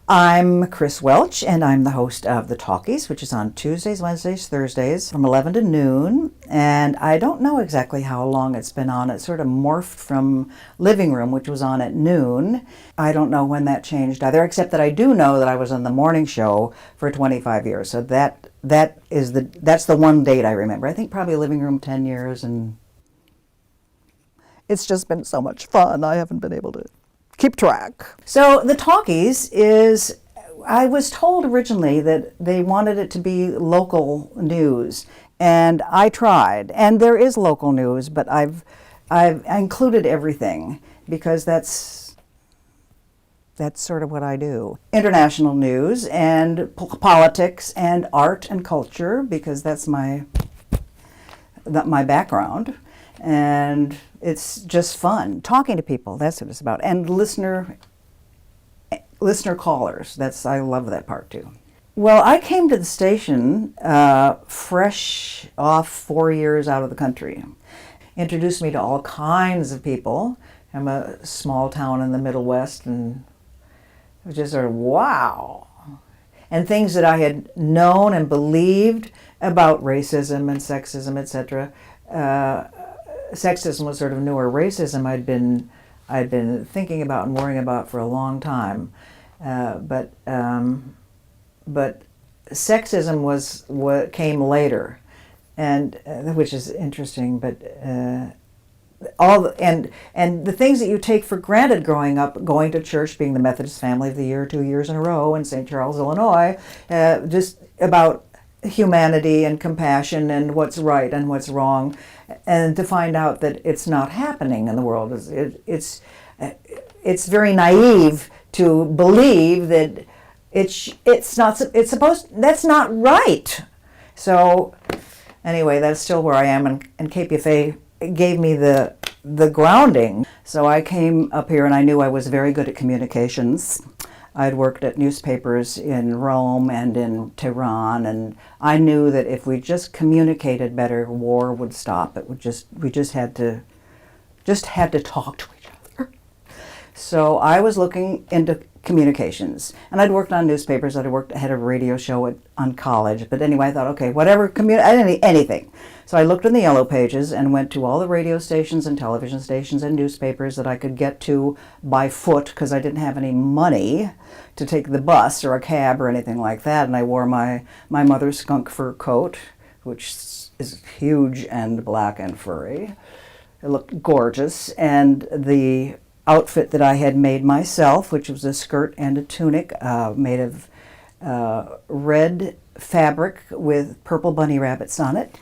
I'm Chris Welch, and I'm the host of The Talkies, which is on Tuesdays, Wednesdays, Thursdays from 11 to noon. And I don't know exactly how long it's been on. It sort of morphed from Living Room, which was on at noon. I don't know when that changed either, except that I do know that I was on the morning show for 25 years. So that's the one date I remember. I think probably Living Room 10 years, and it's just been so much fun. I haven't been able to keep track. So The Talkies is, I was told originally that they wanted it to be local news, and I tried. And there is local news, but I've included everything because that's sort of what I do. International news and politics and art and culture, because that's my background. And it's just fun talking to people. That's what it's about. And listener callers. I love that part too. Well, I came to the station fresh off 4 years out of the country. Introduced me to all kinds of people. I'm a small town in the Middle West, and it was just sort of wow. And things that I had known and believed about racism and sexism, etc. Sexism was sort of newer. Racism I'd been thinking about and worrying about for a long time, but sexism was what came later, and which is interesting. But and the things that you take for granted growing up, going to church, being the Methodist Family of the Year 2 years in a row in St. Charles, Illinois, just about humanity and compassion and what's right and what's wrong, and to find out that it's not happening in the world. It's very naive to believe that that's not right. So anyway, that's still where I am, and KPFA gave me the grounding. So I came up here and I knew I was very good at communications. I'd worked at newspapers in Rome and in Tehran, and I knew that if we just communicated better, war would stop. We just had to talk to each other. So I was looking into communications, and I'd worked on newspapers. I had a radio show on college. But anyway, I thought, okay, whatever, anything. So I looked in the yellow pages and went to all the radio stations and television stations and newspapers that I could get to by foot, because I didn't have any money to take the bus or a cab or anything like that. And I wore my mother's skunk fur coat, which is huge and black and furry. It looked gorgeous. And the outfit that I had made myself, which was a skirt and a tunic made of red fabric with purple bunny rabbits on it.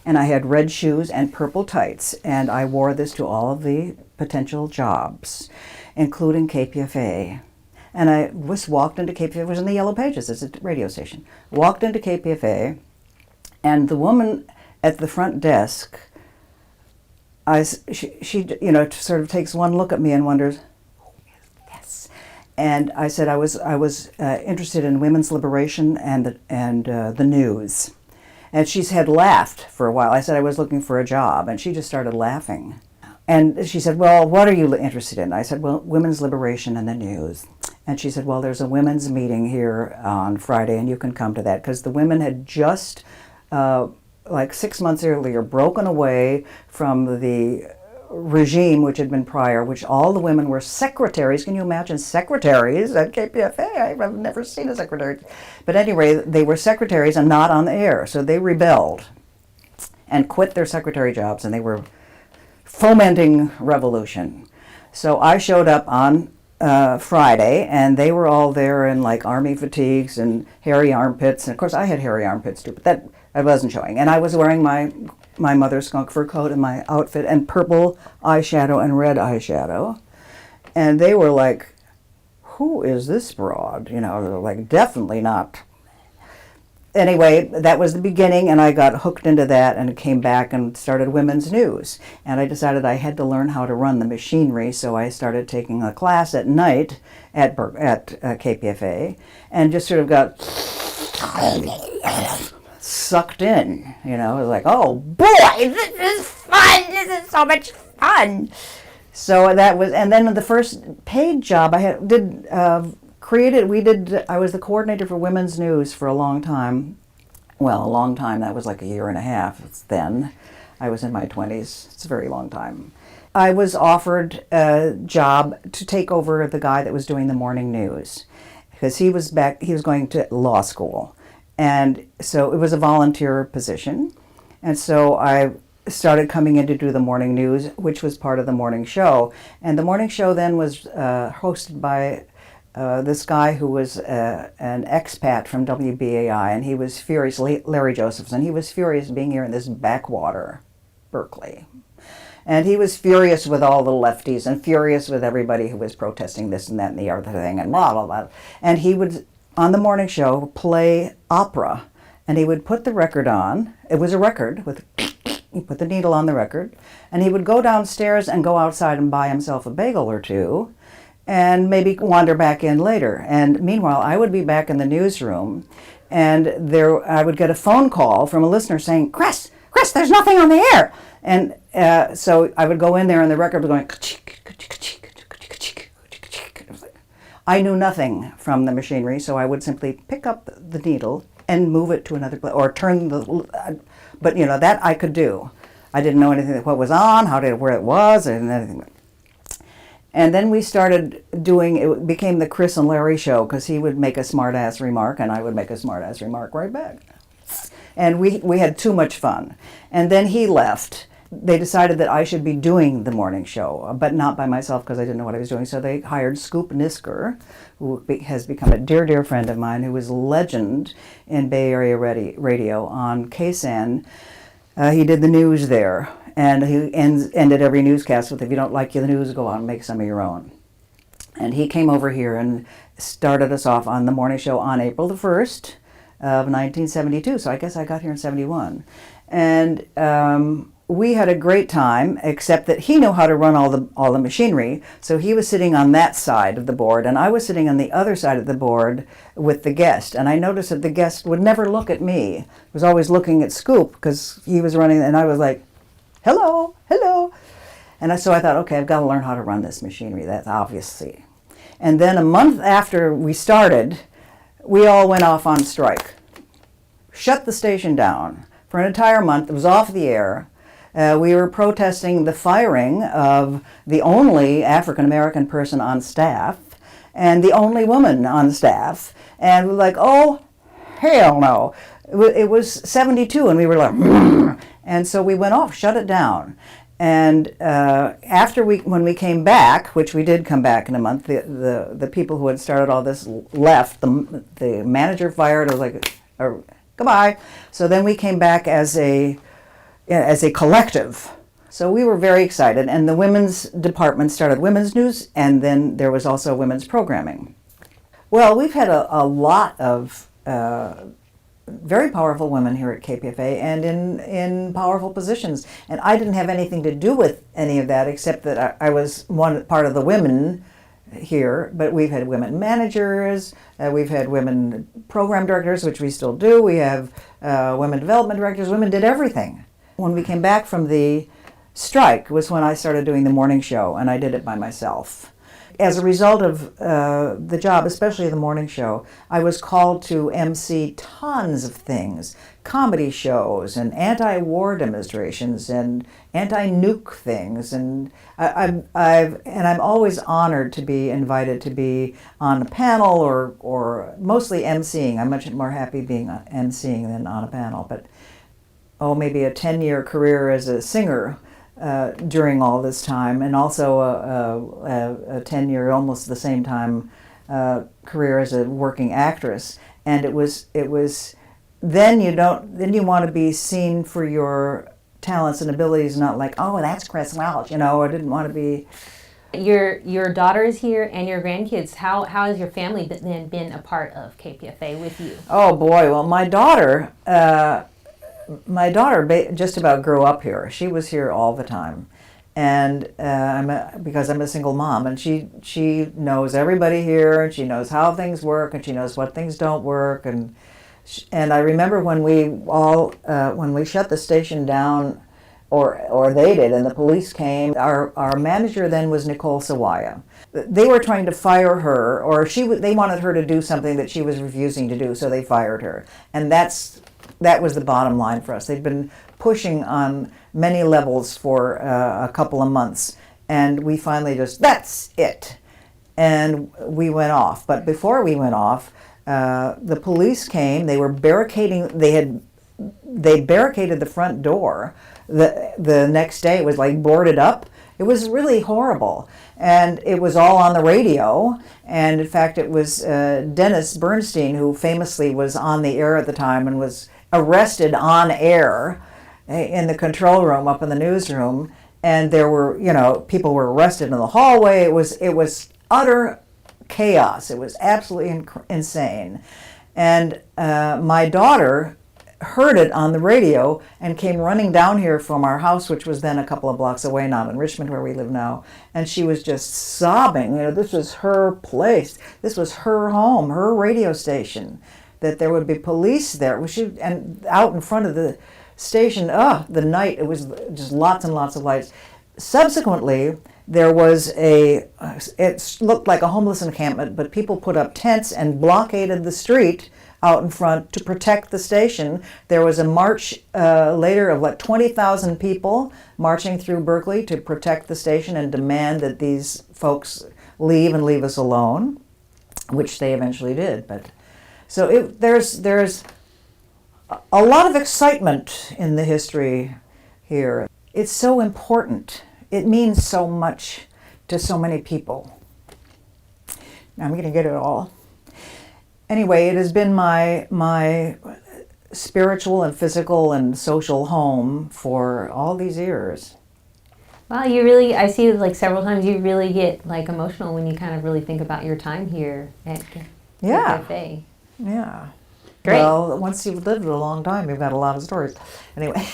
And I had red shoes and purple tights, and I wore this to all of the potential jobs, including KPFA. And I walked into KPFA. It was in the yellow pages. It's a radio station. Walked into KPFA, and the woman at the front desk, she sort of takes one look at me and wonders, who is this? And I said I was interested in women's liberation and the news. And she had laughed for a while. I said I was looking for a job, and she just started laughing. And she said, well, what are you interested in? I said, well, women's liberation and the news. And she said, well, there's a women's meeting here on Friday, and you can come to that. Because the women had just, like 6 months earlier, broken away from the regime which had been prior, which all the women were secretaries. Can you imagine secretaries at KPFA? I've never seen a secretary. But anyway, they were secretaries and not on the air. So they rebelled and quit their secretary jobs, and they were fomenting revolution. So I showed up on Friday, and they were all there in like army fatigues and hairy armpits. And of course I had hairy armpits too, but that I wasn't showing. And I was wearing my mother's skunk fur coat and my outfit and purple eyeshadow and red eyeshadow. And they were like, who is this broad? They're like, definitely not. Anyway, that was the beginning, and I got hooked into that and came back and started women's news. And I decided I had to learn how to run the machinery, so I started taking a class at night at KPFA and just sort of got sucked in, I was like, oh boy, this is fun, this is so much fun. So that was, and then the first paid job I did I was the coordinator for women's news for a long time. Well, a long time, that was like a year and a half then. I was in my 20s. It's a very long time. I was offered a job to take over the guy that was doing the morning news because he was going to law school. And so it was a volunteer position. And so I started coming in to do the morning news, which was part of the morning show. And the morning show then was hosted by this guy who was an expat from WBAI, and he was furious, Larry Josephson. He was furious being here in this backwater, Berkeley. And he was furious with all the lefties and furious with everybody who was protesting this and that and the other thing and blah, blah, blah. And he would, on the morning show, play opera. And he would put the record on. It was a record with, he put the needle on the record. And he would go downstairs and go outside and buy himself a bagel or two and maybe wander back in later. And meanwhile, I would be back in the newsroom, and I would get a phone call from a listener saying, Chris, there's nothing on the air. And so I would go in there and the record was going, I knew nothing from the machinery, so I would simply pick up the needle and move it to another place, or turn but that I could do. I didn't know anything, what was on, where it was, and anything. And then we started it became the Chris and Larry show, because he would make a smart-ass remark and I would make a smart-ass remark right back. And we had too much fun. And then he left. They decided that I should be doing the morning show, but not by myself because I didn't know what I was doing. So they hired Scoop Nisker, who has become a dear, dear friend of mine, who was a legend in Bay Area radio on KSAN. He did the news there. And he ended every newscast with, if you don't like the news, go out and make some of your own. And he came over here and started us off on the morning show on April the 1st of 1972. So I guess I got here in 71. And we had a great time, except that he knew how to run all the machinery. So he was sitting on that side of the board, and I was sitting on the other side of the board with the guest. And I noticed that the guest would never look at me. He was always looking at Scoop because he was running, and I was like, hello. And so I thought, okay, I've got to learn how to run this machinery, that's obviously. And then a month after we started, we all went off on strike. Shut the station down for an entire month. It was off the air. We were protesting the firing of the only African-American person on staff and the only woman on staff. And we're like, oh, hell no. It was 72 and we were like, and so we went off, shut it down. And when we came back, which we did come back in a month, the people who had started all this left. The manager fired. I was like, goodbye. So then we came back as a collective. So we were very excited. And the women's department started women's news, and then there was also women's programming. Well, we've had a lot of very powerful women here at KPFA and in powerful positions. And I didn't have anything to do with any of that except that I was part of the women here. But we've had women managers, we've had women program directors, which we still do. We have women development directors. Women did everything. When we came back from the strike was when I started doing the morning show, and I did it by myself. As a result of the job, especially the morning show, I was called to MC tons of things, comedy shows and anti-war demonstrations and anti-nuke things, and I'm always honored to be invited to be on a panel or mostly MCing. I'm much more happy being MCing than on a panel, but maybe a 10-year career as a singer during all this time, and also a 10-year, almost the same time, career as a working actress. And it was then you want to be seen for your talents and abilities, not like, oh, that's Chris Welch, I didn't want to be. Your daughter is here and your grandkids. How has your family then been a part of KPFA with you? Oh boy, well my daughter just about grew up here. She was here all the time, and because I'm a single mom, and she knows everybody here, and she knows how things work, and she knows what things don't work, and I remember when we shut the station down or they did, and the police came. Our manager then was Nicole Sawaya. They were trying to fire her, or they wanted her to do something that she was refusing to do, so they fired her. And that was the bottom line for us. They'd been pushing on many levels for a couple of months, and we finally just, that's it. And we went off. But before we went off, the police came. They were barricading. They barricaded the front door. The next day, it was like boarded up. It was really horrible, and it was all on the radio. And in fact, it was Dennis Bernstein, who famously was on the air at the time and was arrested on air in the control room up in the newsroom. And there were, people were arrested in the hallway. It was utter chaos. It was absolutely insane. And my daughter heard it on the radio and came running down here from our house, which was then a couple of blocks away, not in Richmond where we live now. And she was just sobbing. This was her place. This was her home, her radio station, that there would be police there. And out in front of the station, the night, it was just lots and lots of lights. Subsequently, there was it looked like a homeless encampment, but people put up tents and blockaded the street out in front to protect the station. There was a march later of 20,000 people marching through Berkeley to protect the station and demand that these folks leave and leave us alone, which they eventually did. But so there's a lot of excitement in the history here. It's so important. It means so much to so many people. Now I'm going to get it all. Anyway, it has been my spiritual and physical and social home for all these years. Wow, I see several times you really get emotional when you kind of really think about your time here at KPFA. Yeah. Great. Well, once you've lived a long time, you've got a lot of stories. Anyway.